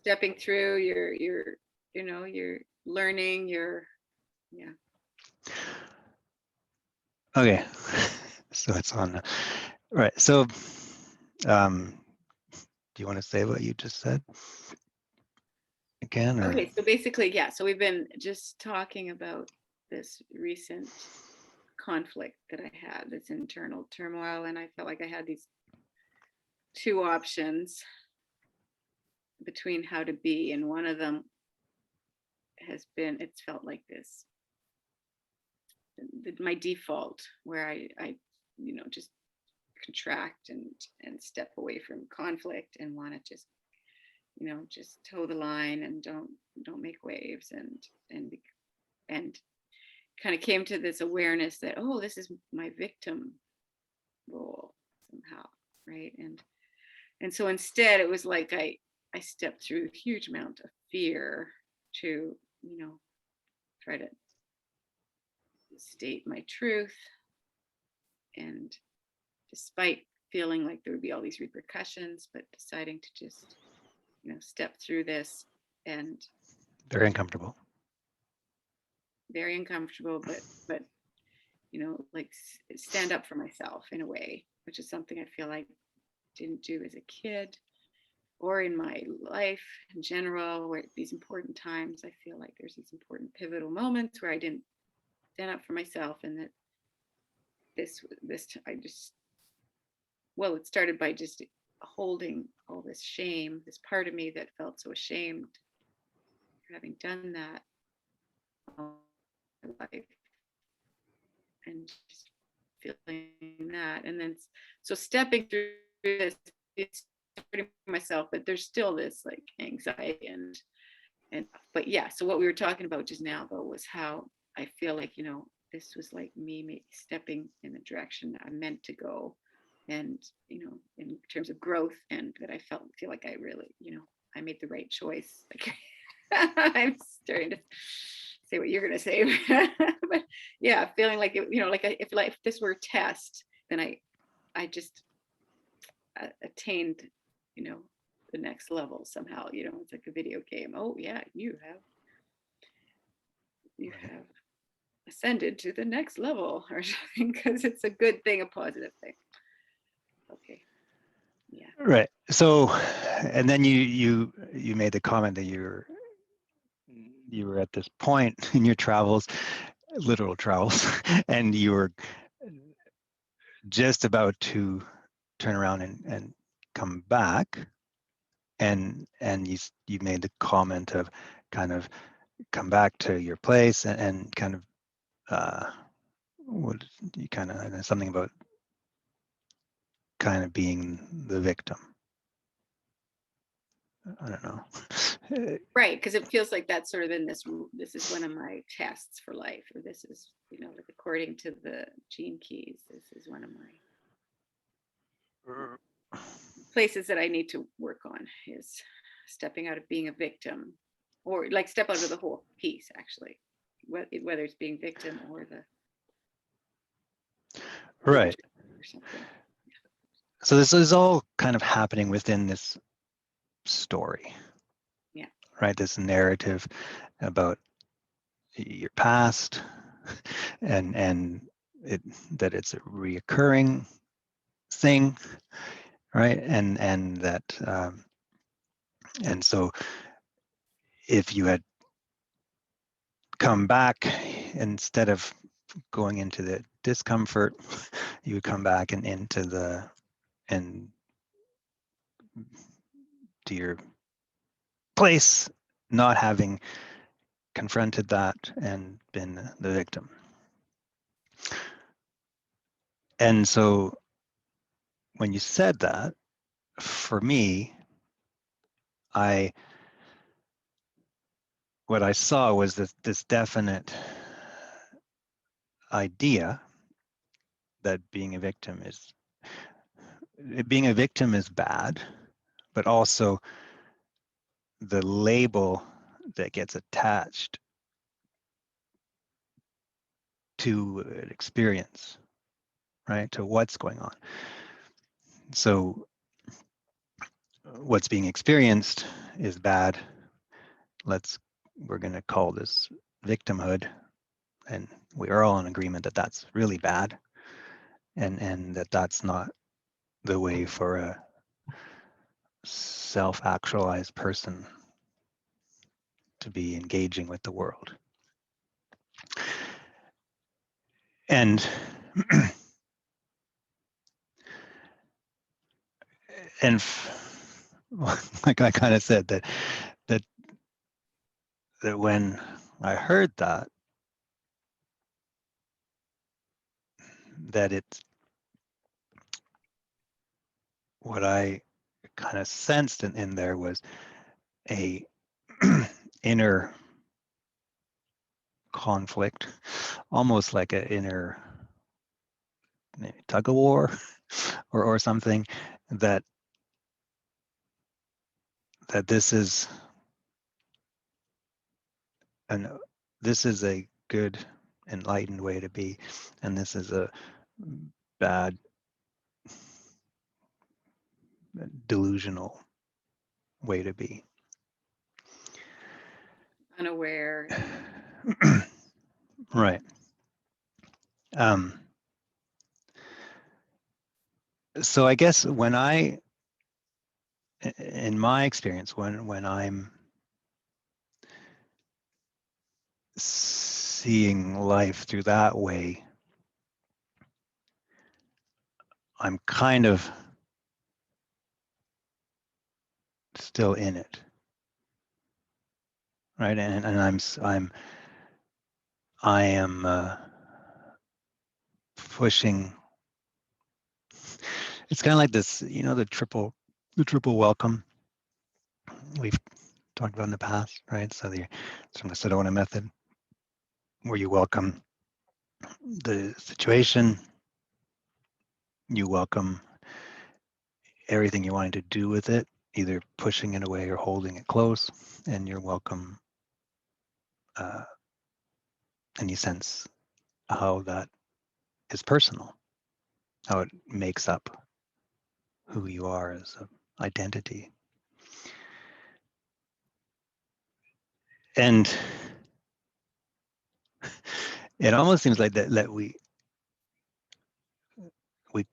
stepping through, you're learning, yeah. Okay. So it's on. Right. So do you want to say what you just said again? Or? Okay, so basically, yeah, so we've been just talking about this recent conflict that I had, this internal turmoil, and I felt like I had these two options between how to be, and one of them has been, it's felt like this, my default, where I just contract and step away from conflict and want to just just toe the line and don't make waves, and kind of came to this awareness that, oh, this is my victim role somehow, right? And so instead it was like I stepped through a huge amount of fear to try to state my truth, and despite feeling like there would be all these repercussions, but deciding to just step through this, and Very uncomfortable. Very uncomfortable, but like stand up for myself in a way, which is something I feel like didn't do as a kid or in my life in general, where these important times, I feel like there's these important pivotal moments where I didn't stand up for myself, and that this I just, well, it started by just holding all this shame, this part of me that felt so ashamed for having done that all my life, and just feeling that, and then so stepping through this, it's hurting myself, but there's still this like anxiety and but yeah, so what we were talking about just now though was how I feel like this was like me stepping in the direction that I meant to go, and in terms of growth, and that I feel like I really I made the right choice. Like I'm starting to say what you're going to say, but yeah, feeling like it, like if this were a test, then I just attained the next level somehow. It's like a video game. Oh yeah, you have ascended to the next level or something, because it's a good thing, a positive thing. Okay. Yeah. Right. So, and then you made the comment that you were at this point in your travels, literal travels, and you were just about to turn around and come back, and you made the comment of kind of come back to your place and kind of what you kind of something about kind of being the victim. I don't know. Right, because it feels like that's sort of in this is one of my tests for life, or this is like according to the gene keys, this is one of my places that I need to work on, is stepping out of being a victim, or like step out of the whole piece, actually, whether it's being victim or the Right. or something. So this is all kind of happening within this story. Yeah. Right. This narrative about your past, and that it's a reoccurring thing, right? And that and so if you had come back, instead of going into the discomfort, you would come back and to your place, not having confronted that and been the victim. And so when you said that, for me, what I saw was this definite idea that being a victim is bad, but also the label that gets attached to an experience, right? To what's going on. So what's being experienced is bad. We're going to call this victimhood, and we are all in agreement that that's really bad, and that's not the way for a self-actualized person to be engaging with the world. And and like I kind of said, that when I heard that it's what I kind of sensed in there was a inner conflict, almost like an inner tug of war or something, that this is a good enlightened way to be, and this is a bad delusional way to be. Unaware. Right. So I guess in my experience, when I'm seeing life through that way, I'm kind of still in it, right? And I am pushing. It's kind of like this, the triple welcome we've talked about in the past, right? So it's from the Sedona method, where you welcome the situation, you welcome everything you're wanting to do with it, either pushing it away or holding it close, and you're welcome, and you sense how that is personal, how it makes up who you are as an identity. And it almost seems like that we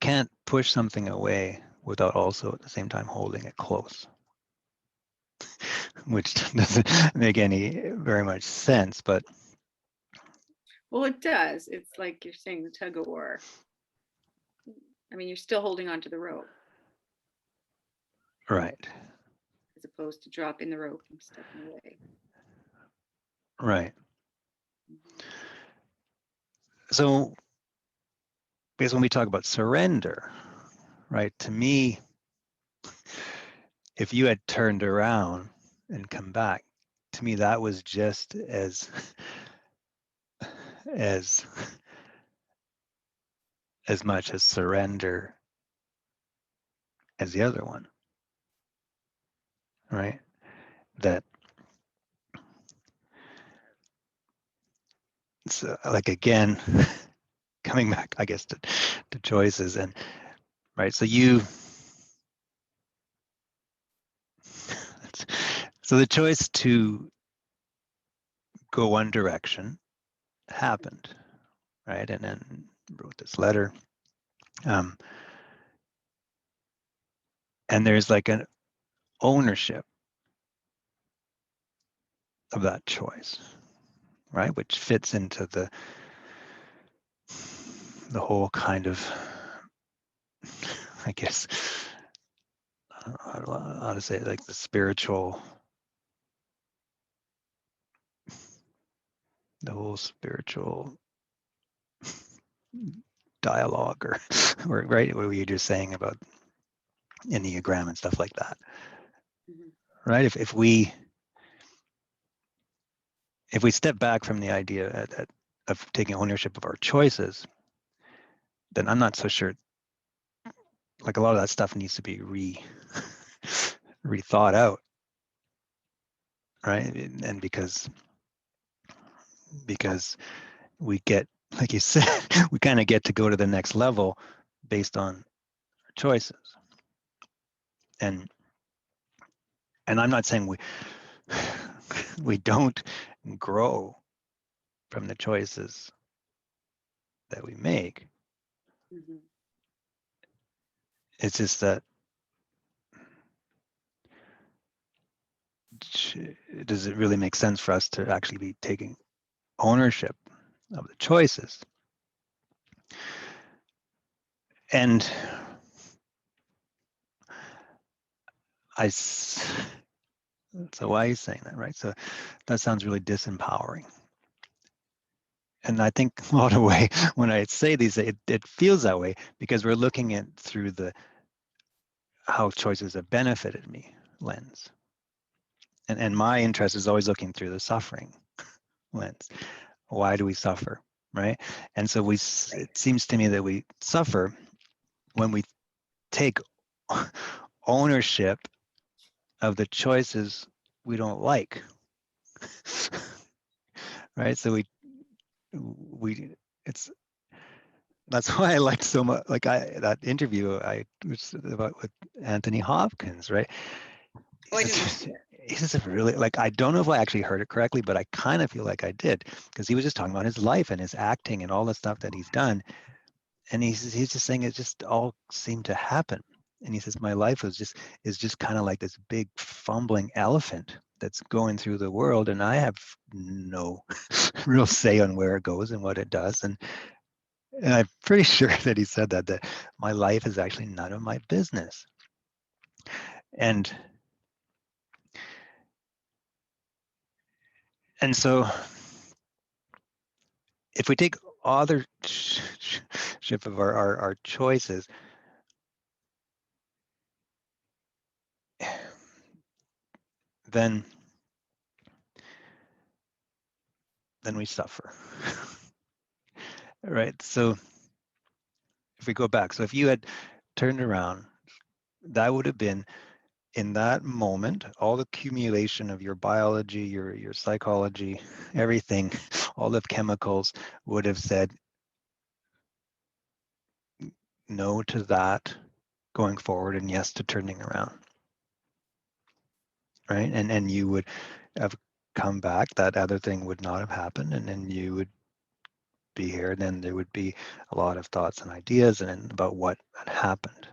can't push something away without also at the same time holding it close, which doesn't make any very much sense, but Well, it does. It's like you're saying, the tug of war. I mean, you're still holding onto the rope right, as opposed to dropping the rope and stepping away. right. Mhm. So because when we talk about surrender, right, to me, if you had turned around and come back, to me that was just as as much as surrender as the other one, right? That it's like, again, coming back, I guess, to choices, and right. So so the choice to go one direction happened, right? And then wrote this letter, and there's like an ownership of that choice, right? Which fits into the whole kind of, I guess, I don't know how to say it, like the spiritual, the whole spiritual dialogue, or right, what were you just saying about Enneagram and stuff like that, Mhm. right? If we step back from the idea of taking ownership of our choices, then I'm not so sure, like, a lot of that stuff needs to be rethought out, right? And because we get, like you said, we kind of get to go to the next level based on our choices. And And I'm not saying we don't grow from the choices that we make. Mhm. It's just that, does it really make sense for us to actually be taking ownership of the choices? And so why are you saying that, right? So that sounds really disempowering. And I think a lot of way when I say these, it feels that way because we're looking at through the how choices have benefited me lens. And my interest is always looking through the suffering lens. Why do we suffer, right? And so Right. it seems to me that we suffer when we take ownership of the choices we don't like, right? So we it's that's why I liked so much, like that interview I was about with Anthony Hopkins, right? Oh, I He's didn't see just, it. he's just a really, like, I don't know if I actually heard it correctly, but I kind of feel like I did because he was just talking about his life and his acting and all the stuff that he's done. And he's just saying it just all seemed to happen. And he says, my life is just kind of like this big fumbling elephant that's going through the world. And I have no real say on where it goes and what it does. And I'm pretty sure that he said that my life is actually none of my business. And so if we take authorship of our choices, then we suffer. Right? So if we go back, so if you had turned around, that would have been in that moment, all the accumulation of your biology, your psychology, everything, all the chemicals would have said no to that going forward and yes to turning around. Right? And you would have come back, that other thing would not have happened, and then you would be here, and then there would be a lot of thoughts and ideas and about what had happened.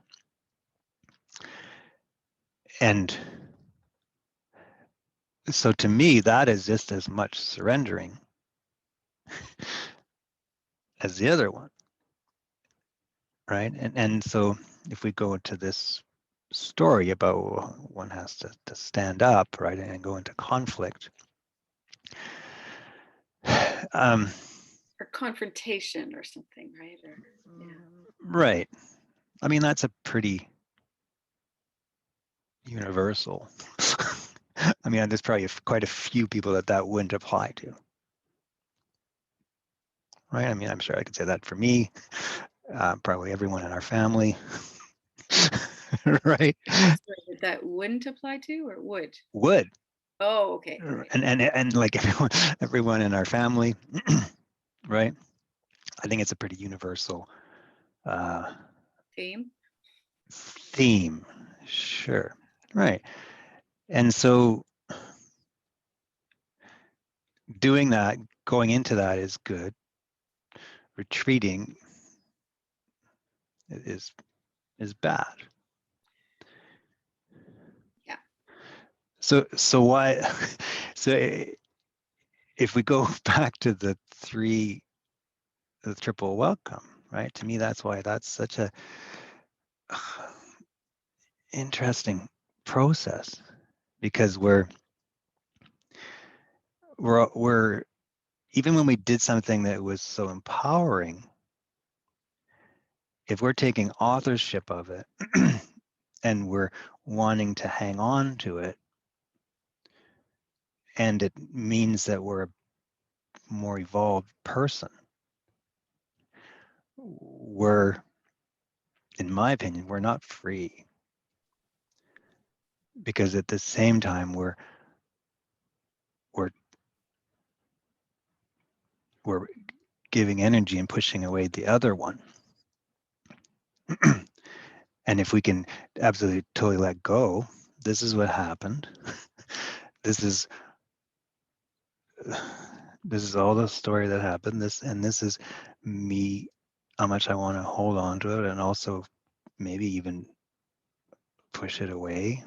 And so to me, that is just as much surrendering as the other one, right? And so if we go into this story about one has to stand up, right, and go into conflict, um, Or confrontation or something, right? Or yeah. right. I mean, that's a pretty universal. I mean, there's probably quite a few people that wouldn't apply to, right? I mean, I'm sure I could say that for me, probably everyone in our family, right? Sorry, that wouldn't apply to or would? Would. Oh, okay, okay. And like everyone in our family, right? I think it's a pretty universal uh, Theme. theme. Sure. Right. And so doing that, going into that is good. Retreating is bad. Yeah. So why? So if we go back to the triple welcome, right? To me, that's why that's such a interesting process because we're even when we did something that was so empowering, if we're taking authorship of it and we're wanting to hang on to it, and it means that we're a more evolved person, we're, in my opinion, we're not free because at the same time we're we're giving energy and pushing away the other one. And if we can absolutely totally let go, this is what happened. This is this is all the story that happened. This is me, how much I want to hold on to it, and also maybe even push it away.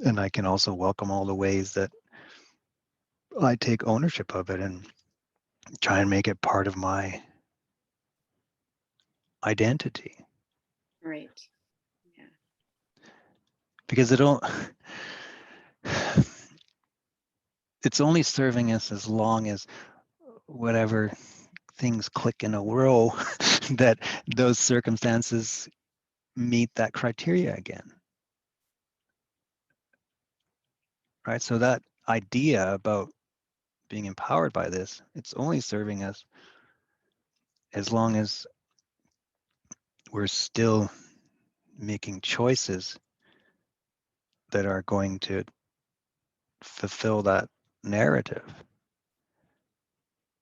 And I can also welcome all the ways that I take ownership of it and try and make it part of my identity. Right. Yeah. Because it don't it's only serving us as long as whatever things click in a row that those circumstances meet that criteria again. Right? So that idea about being empowered by this, it's only serving us as long as we're still making choices that are going to fulfill that narrative.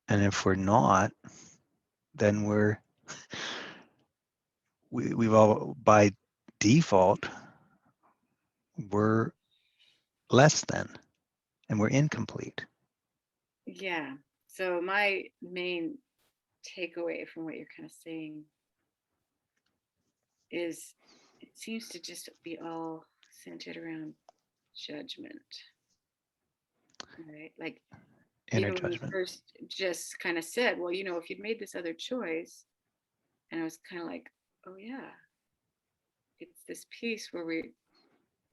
And if we're not, then we've all, by default, we're less than, and we're incomplete. Yeah. So my main takeaway from what you're kind of saying is it seems to just be all centered around judgment, right? Like Inner even when you judgment. first just kind of said, well, if you'd made this other choice, and I was kind of like, oh yeah, it's this piece where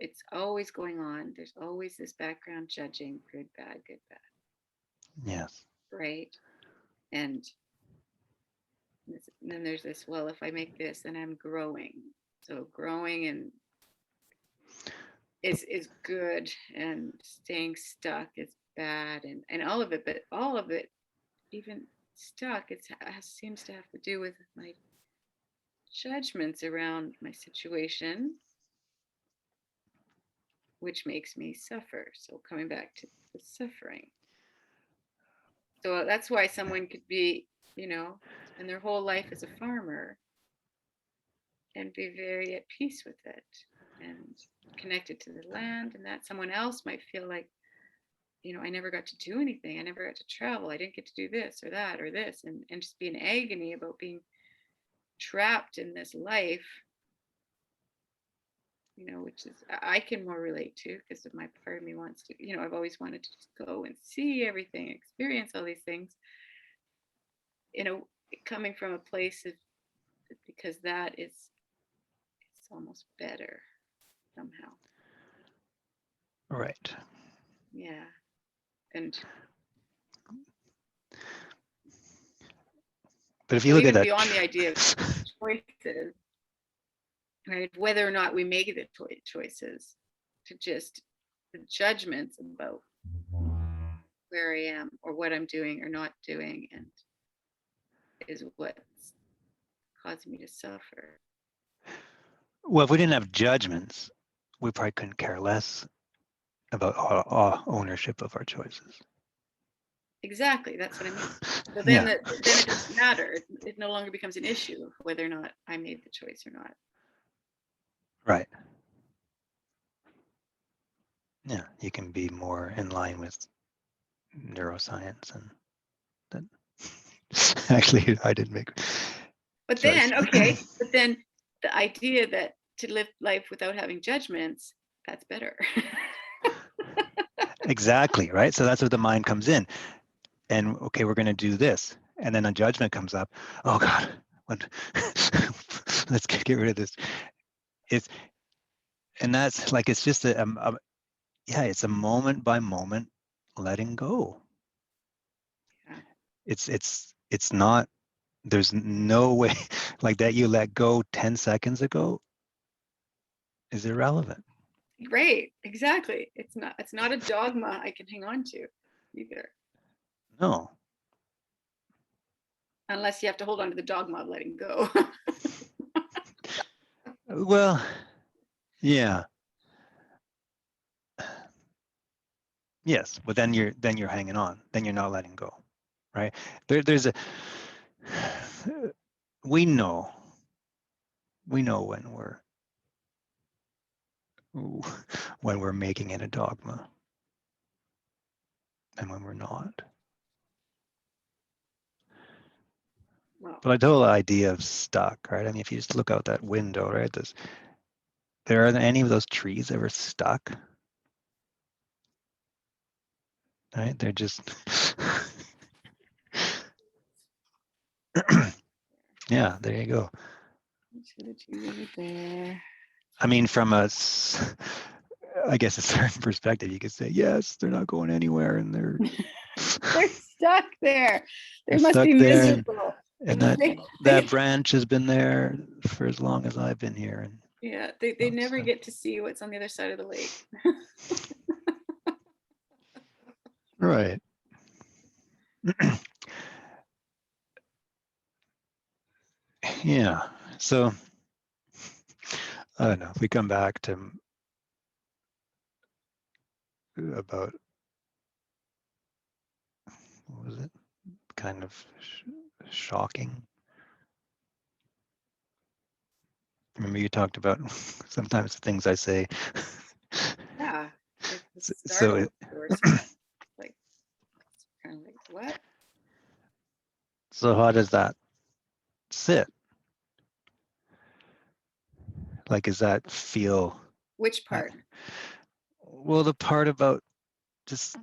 it's always going on. There's always this background judging, good, bad, good, bad, Yes. right? And then there's this, well, if I make this, then I'm growing. So growing and is good, and staying stuck is bad, and all of it. But all of it, even stuck, it seems to have to do with my judgments around my situation, which makes me suffer. So coming back to the suffering. So that's why someone could be, spend their whole life as a farmer and be very at peace with it and connected to the land, and that someone else might feel like, I never got to do anything. I never got to travel. I didn't get to do this or that or this, and just be in agony about being trapped in this life, which is I can more relate to, because of my part of me wants to, I've always wanted to just go and see everything, experience all these things, you know, coming from a place of, because that is, it's almost better somehow. Right. Yeah. And But if you so look at even that, beyond the idea of choices, right, whether or not we make the choices, to just the judgments about where I am or what I'm doing or not doing, and is what's causing me to suffer. well, if we didn't have judgments, we probably couldn't care less about our ownership of our choices. Exactly, that's what I mean. So then, Yeah. then it doesn't matter. It no longer becomes an issue of whether or not I made the choice or not. Right. Yeah. You can be more in line with neuroscience and that. Actually, I didn't make. But Sorry. then, okay, but then the idea that to live life without having judgments, that's better. Exactly. Right. So that's where the mind comes in. And okay, we're going to do this, and then a judgment comes up. Oh God, what? Let's get rid of this. It's and that's like it's just yeah, it's a moment by moment letting go. Yeah. It's not. There's no way like that. You let go 10 seconds ago is irrelevant. Right, exactly. It's not a dogma I can hang on to either. No. Unless you have to hold on to the dogma of letting go. Well, yeah. Yes, but then you're hanging on. Then you're not letting go, right? There's a we know when when we're making it a dogma and when we're not. Well, But the whole idea of stuck, right? I mean, if you just look out that window, right? There aren't any of those trees ever stuck, right? They're just, yeah, there you go. the trees over there. I mean, from I guess a certain perspective, you could say, yes, they're not going anywhere and they're They're stuck there. They they're must stuck be there. miserable. And They, that branch has been there for as long as I've been here. And yeah, they never get to see what's on the other side of the lake. right. Yeah. So I don't know. If we come back to about, what was it? Kind of shocking. Remember you talked about sometimes the things I say. Yeah, it's So startled or surprised. Like, kind of like, what? so how does that sit? Like, does that feel? Which part? Well, the part about just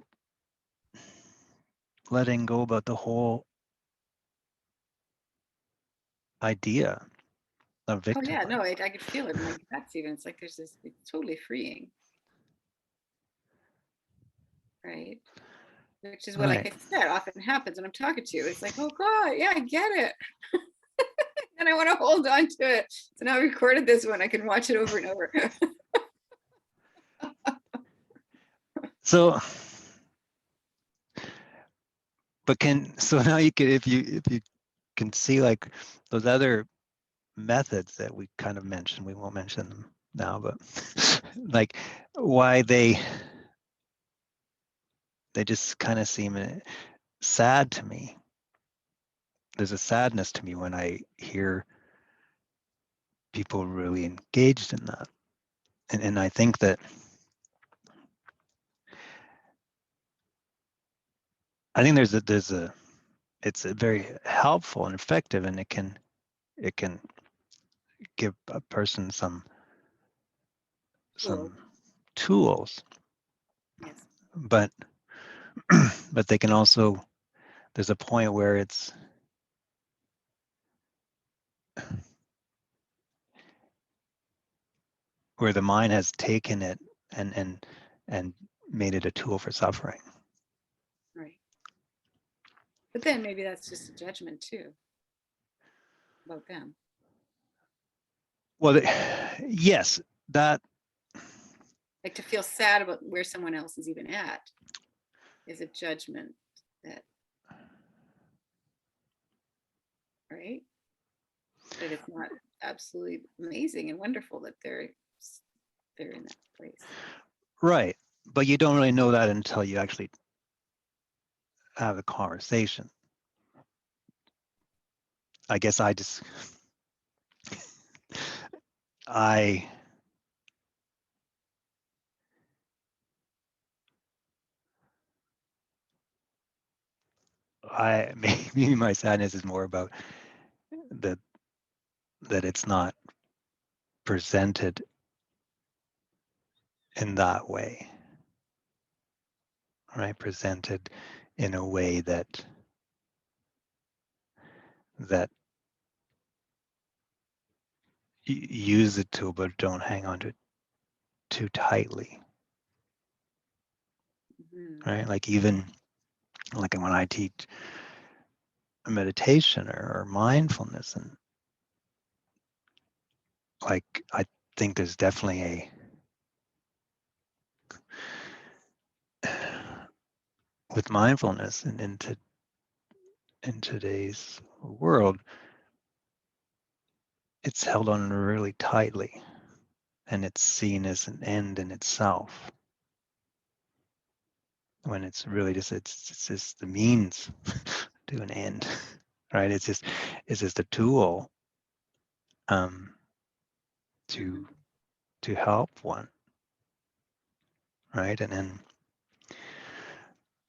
letting go about the whole idea of Oh yeah, victimhood. no, I could feel it in my guts even. It's like there's this, it's totally freeing, right? Which is what, like Right. I said, often happens when I'm talking to you. It's like, oh God, yeah, I get it. And I want to hold on to it. So now I recorded this one. I can watch it over and over. So, but so now you can, if you can see like those other methods that we kind of mentioned, we won't mention them now, but like why they just kind of seem sad to me. There's a sadness to me when I hear people really engaged in that. And I think that it's a very helpful and effective, and it can give a person some Cool. tools, Yes. but but they can also, there's a point where it's where the mind has taken it and made it a tool for suffering. Right. But then maybe that's just a judgment too about them. Well, yes, that, Like to feel sad about where someone else is even at is a judgment that, right? That it's not absolutely amazing and wonderful that they're in that place. right, but you don't really know that until you actually have a conversation. I guess I maybe my sadness is more about that it's not presented in that way, right? Presented in a way that use the tool, but don't hang on to it too tightly, Mhm. right? Like even like when I teach meditation or mindfulness, and like I think there's definitely with mindfulness and in today's world, it's held on really tightly, and it's seen as an end in itself, when it's really just it's just the means to an end, right? It's just a tool um Mhm. to help one. right? And then,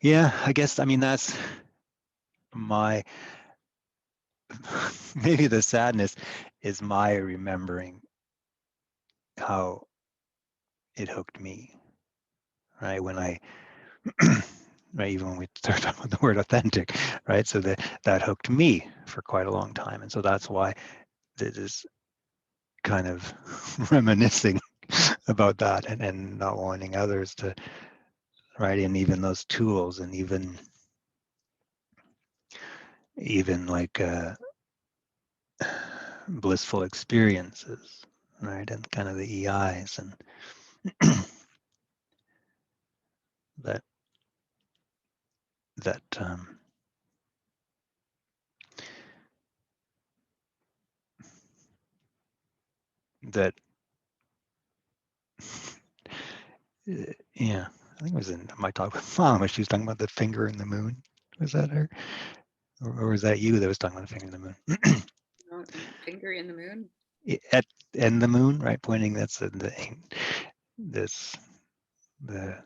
yeah, I guess, I mean, that's my, maybe the sadness is my remembering how it hooked me, right? When I, right, even when we start talking about the word authentic, right? So that hooked me for quite a long time. And so that's why it is kind of reminiscing about that, and not wanting others to, right? And even those tools, and even like blissful experiences, right? And kind of the EIs, and that that that yeah, I think it was in my talk with Mom. She was talking about the finger in the moon. Was that her, or was that you that was talking about the finger in the moon? Oh, finger in the moon. At and the moon, right? Pointing. That's this the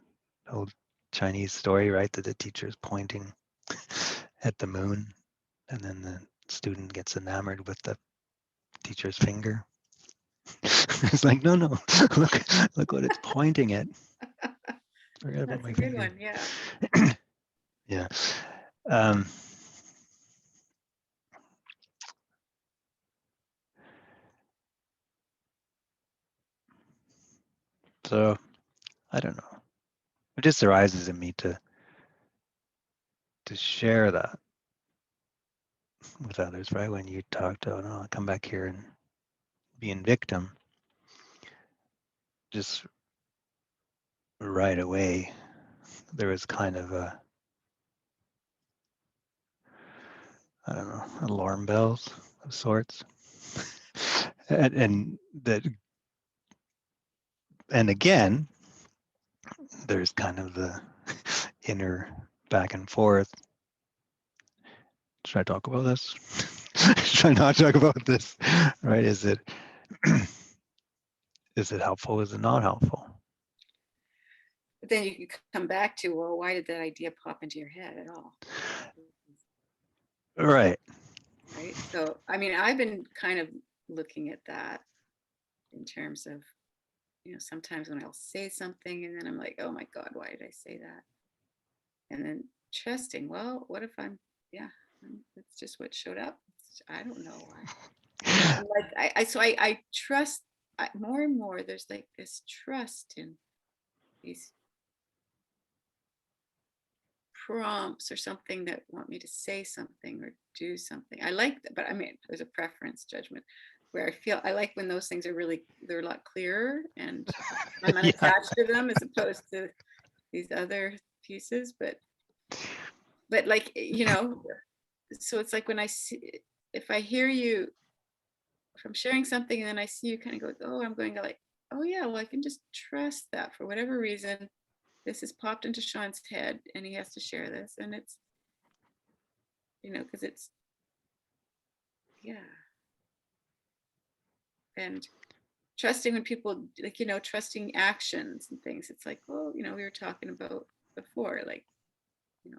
old Chinese story, right? That the teacher is pointing at the moon, and then the student gets enamored with the teacher's finger. It's like, no, no, look what it's pointing at. Forget about That's my a good finger. one. Yeah. Yeah. Um, so I don't know. It just arises in me to share that with others, right? When you talked about, oh, come back here and being victim, just right away there was kind of a, I don't know, alarm bells of sorts. And that, and again, there's kind of the inner back and forth. Should I talk about this? Should I not talk about this? Right? Is it helpful? Is it not helpful? But then you can come back to, well, why did that idea pop into your head at all? Right. Right. So, I mean, I've been kind of looking at that in terms of, sometimes when I'll say something and then I'm like, oh my God, why did I say that? And then trusting, well, what if yeah, that's just what showed up. I don't know why. And like, I trust more and more. There's like this trust in these prompts or something that want me to say something or do something. I like that, but I mean, there's a preference judgment where I like when those things they're a lot clearer and I'm Yeah. unattached to them as opposed to these other pieces. But like, so it's like when I see, if I hear you, if I'm sharing something and then I see you kind of go, oh, I'm going to like, oh yeah, well, I can just trust that for whatever reason, this has popped into Shawn's head and he has to share this. And it's, because it's, yeah. And trusting when people like, trusting actions and things. It's like, well, we were talking about before, like, you know,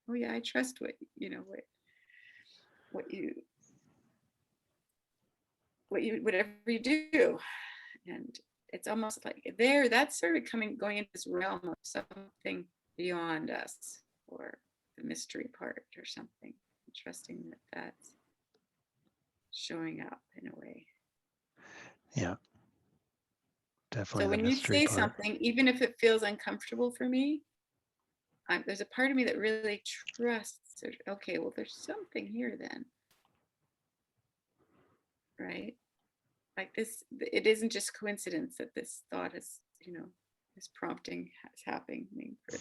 oh yeah, I trust what you, whatever you do. And it's almost like that's sort of going into this realm of something beyond us, or the mystery part or something, trusting that that's showing up in a way. Yeah. So Definitely the when you mystery say part. something, even if it feels uncomfortable for me, there's a part of me that really trusts, okay, well, there's something here then, right? Like this, it isn't just coincidence that this thought is, this prompting is happening for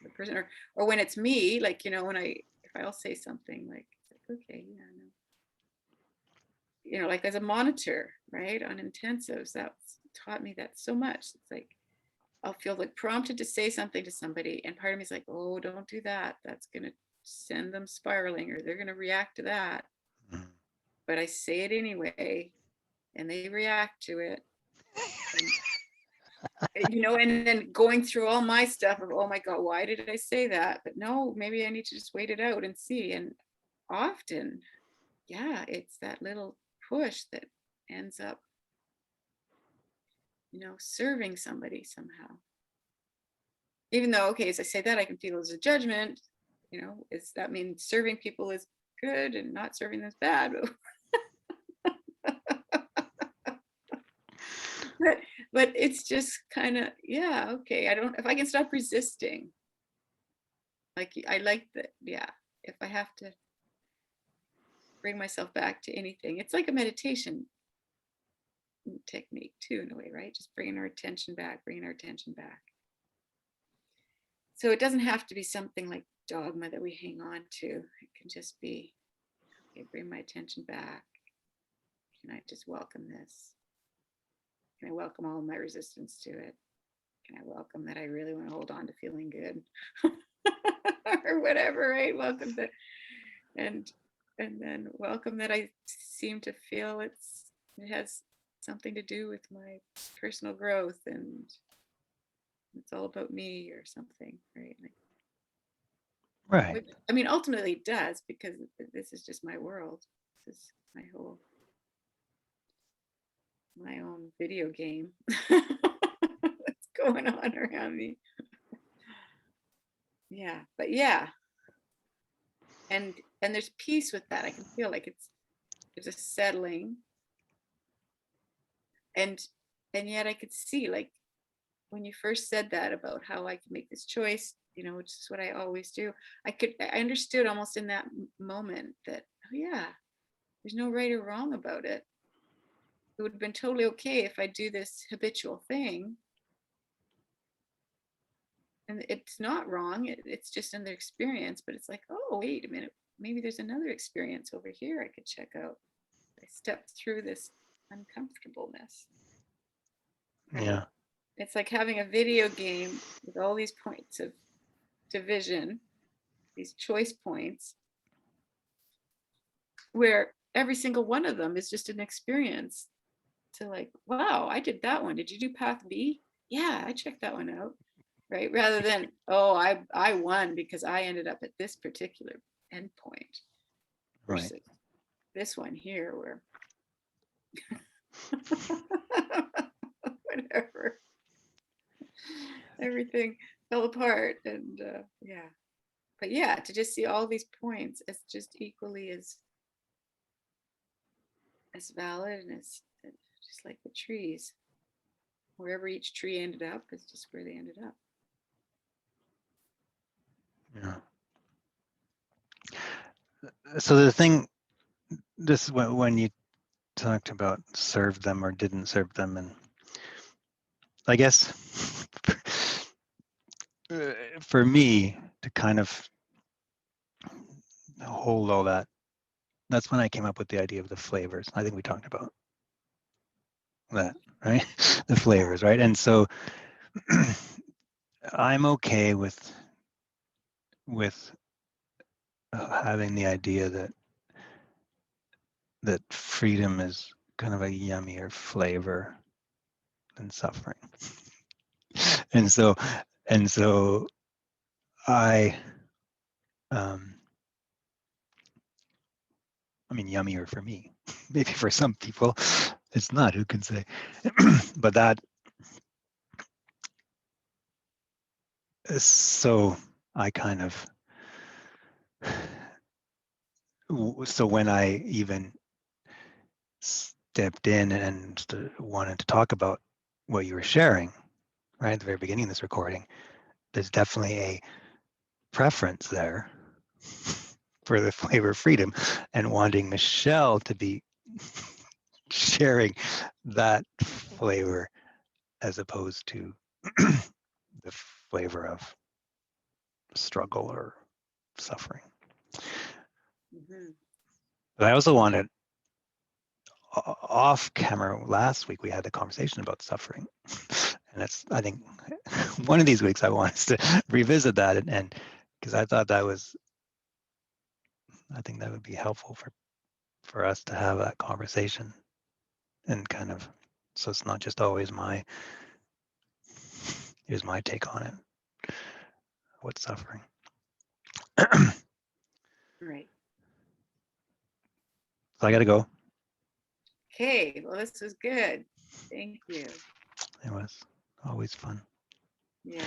the person, or when it's me, like, if I'll say something like, okay, yeah, no, like as a monitor, right, on intensives, that's taught me that so much. It's like I'll feel like prompted to say something to somebody, and part of me is like, oh, don't do that. That's gonna send them spiraling, or they're gonna react to that. Mhm. But I say it anyway, and they react to it. And And then going through all my stuff of, oh my God, why did I say that? But no, maybe I need to just wait it out and see. And often, yeah, it's that little push that ends up, serving somebody somehow. Even though, okay, as I say that, I can feel as a judgment, is that mean serving people is good and not serving them is bad? but but it's just kind of, yeah, okay, I don't, if I can stop resisting, like I like that, yeah, if I have to bring myself back to anything, it's like a meditation technique too, in a way, right? Just bringing our attention back. So it doesn't have to be something like dogma that we hang on to. It can just be, okay, bring my attention back. Can I just welcome this? Can I welcome all of my resistance to it? Can I welcome that I really want to hold on to feeling good? Or whatever, right? Welcome that, and then welcome that I seem to feel it has something to do with my personal growth, and it's all about me or something, right? Like, Right. which, I mean, ultimately it does, because this is just my world. This is my own video game that's going on around me. Yeah, but yeah, and there's peace with that. I can feel like there's a settling, and yet I could see, like, when you first said that about how I could make this choice, which is what I always do. I understood almost in that moment that, oh yeah, there's no right or wrong about it. It would have been totally okay if I do this habitual thing, and it's not wrong. It's just another experience, but it's like, oh, wait a minute, maybe there's another experience over here I could check out. I stepped through this uncomfortableness, right? Yeah. It's like having a video game with all these points of division, these choice points, where every single one of them is just an experience to, like, wow, I did that one. Did you do path B? Yeah, I checked that one out. Right. Rather than, oh, I won because I ended up at this particular endpoint, Right. versus this one here where whatever, everything fell apart. And yeah, but yeah, to just see all these points as just equally as valid, and as just like the trees, wherever each tree ended up is just where they ended up. Yeah. So the thing, this when you talked about served them or didn't serve them, and I guess for me to kind of hold all that, that's when I came up with the idea of the flavors. I think we talked about that, right? The flavors, right? And so I'm okay with having the idea that freedom is kind of a yummier flavor than suffering. And so I I mean, yummier for me. Maybe for some people it's not, who can say? But that, so I kind of, so when I even stepped in and wanted to talk about what you were sharing, right at the very beginning of this recording, there's definitely a preference there for the flavor of freedom, and wanting Michelle to be sharing that flavor as opposed to the flavor of struggle or suffering. Mm-hmm. But I also wanted, off camera, last week we had a conversation about suffering, and it's, I think one of these weeks I want us to revisit that, and because I thought I think that would be helpful for us to have that conversation, and kind of, so it's not just always my Here's my take on it. What's suffering? Right. So I got to go. Okay. Well, this was good. Thank you. It was always fun. Yeah.